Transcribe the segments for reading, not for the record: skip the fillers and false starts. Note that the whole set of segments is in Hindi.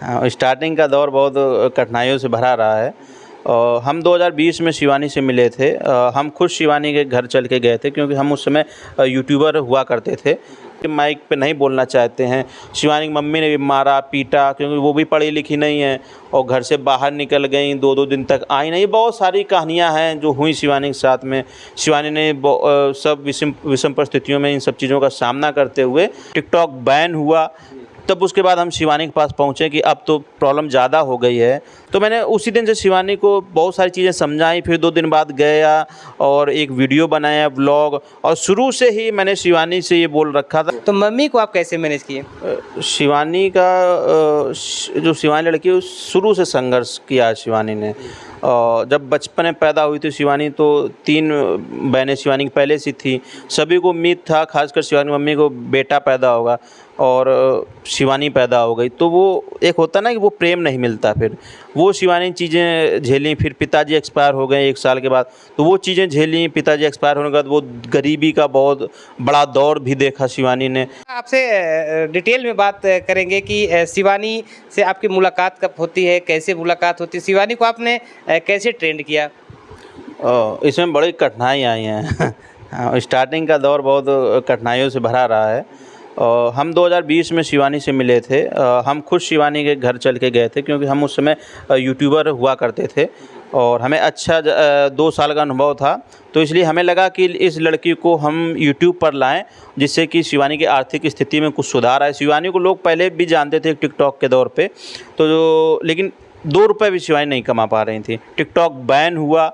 हाँ, स्टार्टिंग का दौर बहुत कठिनाइयों से भरा रहा है। हम 2020 में शिवानी से मिले थे। हम खुद शिवानी के घर चल के गए थे क्योंकि हम उस समय यूट्यूबर हुआ करते थे। माइक पे नहीं बोलना चाहते हैं। शिवानी की मम्मी ने भी मारा पीटा क्योंकि वो भी पढ़ी लिखी नहीं है और घर से बाहर निकल गई, 2-2 दिन तक आई नहीं। बहुत सारी कहानियाँ हैं जो हुई शिवानी के साथ में। शिवानी ने सब विषम परिस्थितियों में इन सब चीज़ों का सामना करते हुए टिकटॉक बैन हुआ। तब उसके बाद हम शिवानी के पास पहुँचे कि अब तो प्रॉब्लम ज़्यादा हो गई है। तो मैंने उसी दिन से शिवानी को बहुत सारी चीज़ें समझाई। फिर 2 दिन बाद गया और एक वीडियो बनाया व्लॉग, और शुरू से ही मैंने शिवानी से ये बोल रखा था। तो मम्मी को आप कैसे मैनेज किए? शिवानी का जो शिवानी लड़की है शुरू से संघर्ष किया है शिवानी ने। जब बचपन में पैदा हुई थी शिवानी तो 3 बहनें शिवानी की पहले से थी। सभी को उम्मीद था, खासकर शिवानी मम्मी को, बेटा पैदा होगा और शिवानी पैदा हो गई। तो वो एक होता ना कि वो प्रेम नहीं मिलता। फिर वो शिवानी चीज़ें झेली। फिर पिताजी एक्सपायर हो गए 1 साल के बाद, तो वो चीज़ें झेली। पिताजी एक्सपायर होने के बाद वो गरीबी का बहुत बड़ा दौर भी देखा शिवानी ने। आपसे डिटेल में बात करेंगे कि शिवानी से आपकी मुलाकात कब होती है, कैसे मुलाकात होती है, शिवानी को आपने कैसे ट्रेंड किया? इसमें बड़ी कठिनाई आई हैं। स्टार्टिंग का दौर बहुत कठिनाइयों से भरा रहा है। हम 2020 में शिवानी से मिले थे। हम खुद शिवानी के घर चल के गए थे क्योंकि हम उस समय यूट्यूबर हुआ करते थे और हमें अच्छा 2 साल का अनुभव था। तो इसलिए हमें लगा कि इस लड़की को हम यूट्यूब पर लाएं जिससे कि शिवानी की आर्थिक स्थिति में कुछ सुधार आए। शिवानी को लोग पहले भी जानते थे टिकटॉक के दौर पे, तो लेकिन 2 रुपये भी शिवानी नहीं कमा पा रही थी। टिकटॉक बैन हुआ।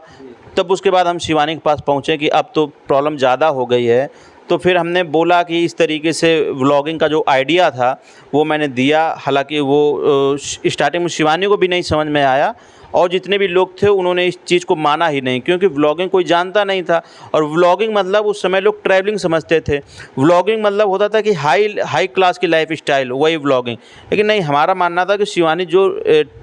तब उसके बाद हम शिवानी के पास पहुँचे कि अब तो प्रॉब्लम ज़्यादा हो गई है। तो फिर हमने बोला कि इस तरीके से व्लॉगिंग का जो आइडिया था वो मैंने दिया। हालांकि वो स्टार्टिंग में शिवानी को भी नहीं समझ में आया और जितने भी लोग थे उन्होंने इस चीज़ को माना ही नहीं क्योंकि व्लॉगिंग कोई जानता नहीं था। और व्लॉगिंग मतलब उस समय लोग ट्रैवलिंग समझते थे। व्लॉगिंग मतलब होता था कि हाई क्लास की लाइफ स्टाइल, वही व्लॉगिंग। लेकिन नहीं, हमारा मानना था कि शिवानी जो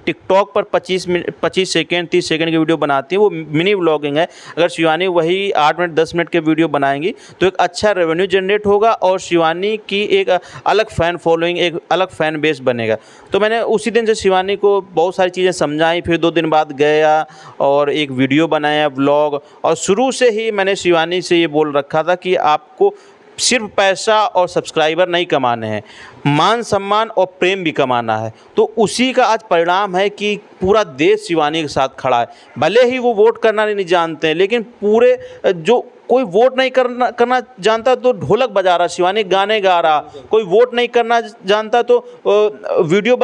टिकटॉक पर 25 सेकेंड 30 सेकेंड की वीडियो बनाती है वो मिनी व्लॉगिंग है। अगर शिवानी वही 8 मिनट 10 मिनट के वीडियो बनाएंगी तो एक अच्छा रेवेन्यू जनरेट होगा और शिवानी की एक अलग फ़ैन फॉलोइंग, एक अलग फ़ैन बेस बनेगा। तो मैंने उसी दिन से शिवानी को बहुत सारी चीज़ें समझाई। फिर 2 दिन बाद गया और एक वीडियो बनाया व्लॉग, और शुरू से ही मैंने शिवानी से ये बोल रखा था कि आपको सिर्फ पैसा और सब्सक्राइबर नहीं कमाने हैं, मान सम्मान और प्रेम भी कमाना है। तो उसी का आज परिणाम है कि पूरा देश शिवानी के साथ खड़ा है। भले ही वो वोट करना नहीं जानते हैं, लेकिन पूरे जो कोई वोट नहीं करना जानता तो ढोलक बजा रहा, शिवानी गाने गा रहा। कोई वोट नहीं करना जानता तो वीडियो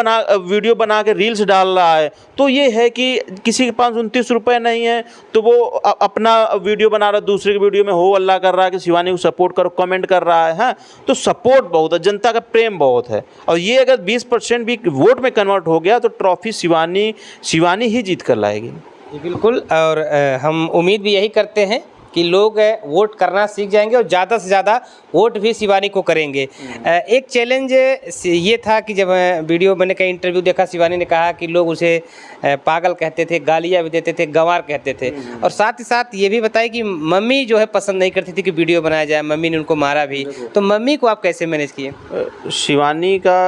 बना के रील्स डाल रहा है। तो ये है कि किसी के पास 29 रुपये नहीं है तो वो अपना वीडियो बना रहा, दूसरे की वीडियो में हो अल्लाह कर रहा है कि शिवानी को सपोर्ट करो, कमेंट कर रहा है। हाँ, तो सपोर्ट बहुत है, जनता का प्रेम बहुत है। और ये अगर 20% भी वोट में कन्वर्ट हो गया तो ट्रॉफी शिवानी ही जीत कर लाएगी। बिल्कुल। और हम उम्मीद भी यही करते हैं कि लोग वोट करना सीख जाएंगे और ज़्यादा से ज़्यादा वोट भी शिवानी को करेंगे। एक चैलेंज ये था कि जब वीडियो मैंने कहीं इंटरव्यू देखा, शिवानी ने कहा कि लोग उसे पागल कहते थे, गालियाँ भी देते थे, गंवार कहते थे। और साथ ही साथ ये भी बताया कि मम्मी जो है पसंद नहीं करती थी कि वीडियो बनाया जाए, मम्मी ने उनको मारा भी। तो मम्मी को आप कैसे मैनेज किए? शिवानी का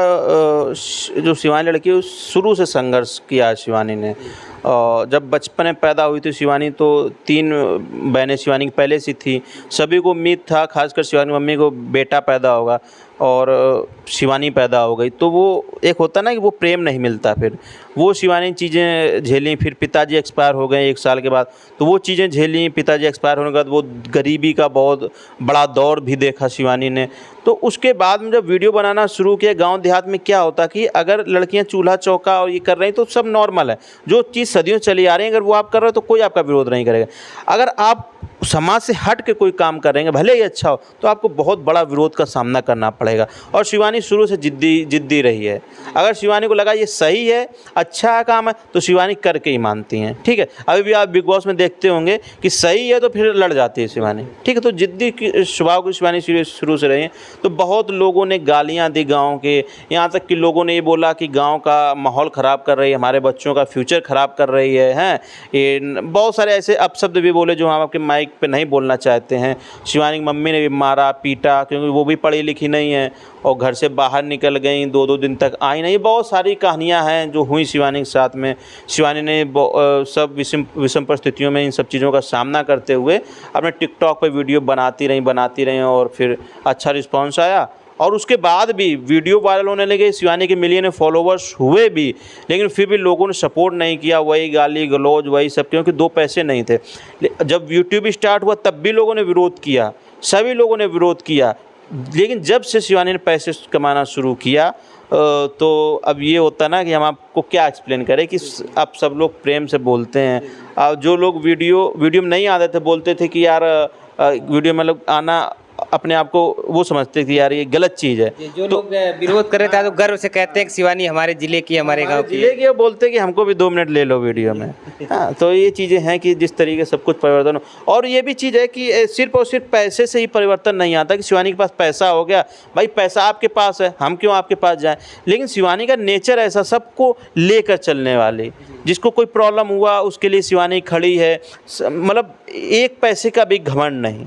जो शिवानी लड़की है शुरू से संघर्ष किया है शिवानी ने। जब बचपन में पैदा हुई थी शिवानी तो 3 बहनें शिवानी की पहले से थी। सभी को उम्मीद था, खासकर शिवानी मम्मी को, बेटा पैदा होगा और शिवानी पैदा हो गई। तो वो एक होता ना कि वो प्रेम नहीं मिलता। फिर वो शिवानी चीज़ें झेली। फिर पिताजी एक्सपायर हो गए 1 साल के बाद, तो वो चीज़ें झेली। पिताजी एक्सपायर होने के बाद वो गरीबी का बहुत बड़ा दौर भी देखा शिवानी ने। तो उसके बाद में जब वीडियो बनाना शुरू किया, गांव देहात में क्या होता कि अगर लड़कियां चूल्हा चौका और ये कर रही तो सब नॉर्मल है। जो चीज़ सदियों चली आ रही है अगर वो आप कर रहे हो तो कोई आपका विरोध नहीं करेगा। अगर आप समाज से हट के कोई काम करेंगे, भले ही अच्छा हो, तो आपको बहुत बड़ा विरोध का सामना करना पड़ेगा। और शिवानी शुरू से जिद्दी रही है। अगर शिवानी को लगा ये सही है, अच्छा काम है, तो शिवानी करके ही मानती हैं। ठीक है, अभी भी आप बिग बॉस में देखते होंगे कि सही है तो फिर लड़ जाती है शिवानी। ठीक है, तो जिद्दी की स्वभाव की शिवानी शुरू से रही है। तो बहुत लोगों ने गालियाँ दी गाँव के, यहाँ तक कि लोगों ने ये बोला कि गाँव का माहौल ख़राब कर रही है, हमारे बच्चों का फ्यूचर ख़राब कर रही है। हैं, ये बहुत सारे ऐसे अपशब्द भी बोले जो हम आपके माइक पे नहीं बोलना चाहते हैं। शिवानी की मम्मी ने भी मारा पीटा क्योंकि वो भी पढ़ी लिखी नहीं है हैं और घर से बाहर निकल गई, 2-2 दिन तक आई नहीं। बहुत सारी कहानियाँ हैं जो हुई शिवानी के साथ में। शिवानी ने सब विषम परिस्थितियों में इन सब चीज़ों का सामना करते हुए अपने टिकटॉक पे वीडियो बनाती रहीं और फिर अच्छा रिस्पॉन्स आया। और उसके बाद भी वीडियो वायरल होने लगे, शिवानी के मिलियन फॉलोवर्स हुए भी, लेकिन फिर भी लोगों ने सपोर्ट नहीं किया, वही गाली गलौज वही सब, क्योंकि 2 पैसे नहीं थे। जब यूट्यूब स्टार्ट हुआ तब भी लोगों ने विरोध किया, सभी लोगों ने विरोध किया, लेकिन जब से शिवानी ने पैसे कमाना शुरू किया तो अब ये होता ना कि हम आपको क्या एक्सप्लेन करें कि अब सब लोग प्रेम से बोलते हैं। जो लोग वीडियो में नहीं आते थे बोलते थे कि यार वीडियो में लोग आना अपने आप को वो समझते थे यार ये गलत चीज़ है। जो लोग विरोध कर रहे थे तो गर्व से कहते हैं कि शिवानी हमारे ज़िले की, हमारे गांव की जिले के बोलते कि हमको भी 2 मिनट ले लो वीडियो में। हाँ, तो ये चीज़ें हैं कि जिस तरीके सब कुछ परिवर्तन हो। और ये भी चीज़ है कि सिर्फ और सिर्फ पैसे से ही परिवर्तन नहीं आता कि शिवानी के पास पैसा हो गया, भाई पैसा आपके पास है, हम क्यों आपके पास जाएं। लेकिन शिवानी का नेचर ऐसा, सबको लेकर चलने वाली, जिसको कोई प्रॉब्लम हुआ उसके लिए शिवानी खड़ी है, मतलब 1 पैसे का भी घमंड नहीं।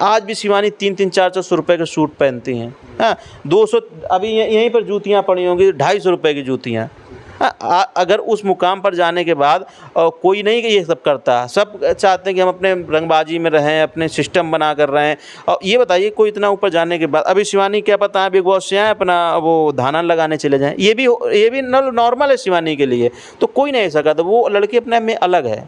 आज भी शिवानी 300 400 रुपये के सूट पहनती हैं। हाँ, 200 अभी यहीं पर जूतियाँ पड़ी होंगी 250 रुपये की जूतियाँ। अगर उस मुकाम पर जाने के बाद कोई नहीं कि ये सब करता, सब चाहते हैं कि हम अपने रंगबाजी में रहें, अपने सिस्टम बना कर रहें। और ये बताइए कोई इतना ऊपर जाने के बाद अभी शिवानी क्या पता है बिग बॉस से आए अपना वो धाना लगाने चले जाएं, ये भी नॉर्मल है शिवानी के लिए। तो कोई नहीं ऐसा करता, वो लड़की अपने में अलग है।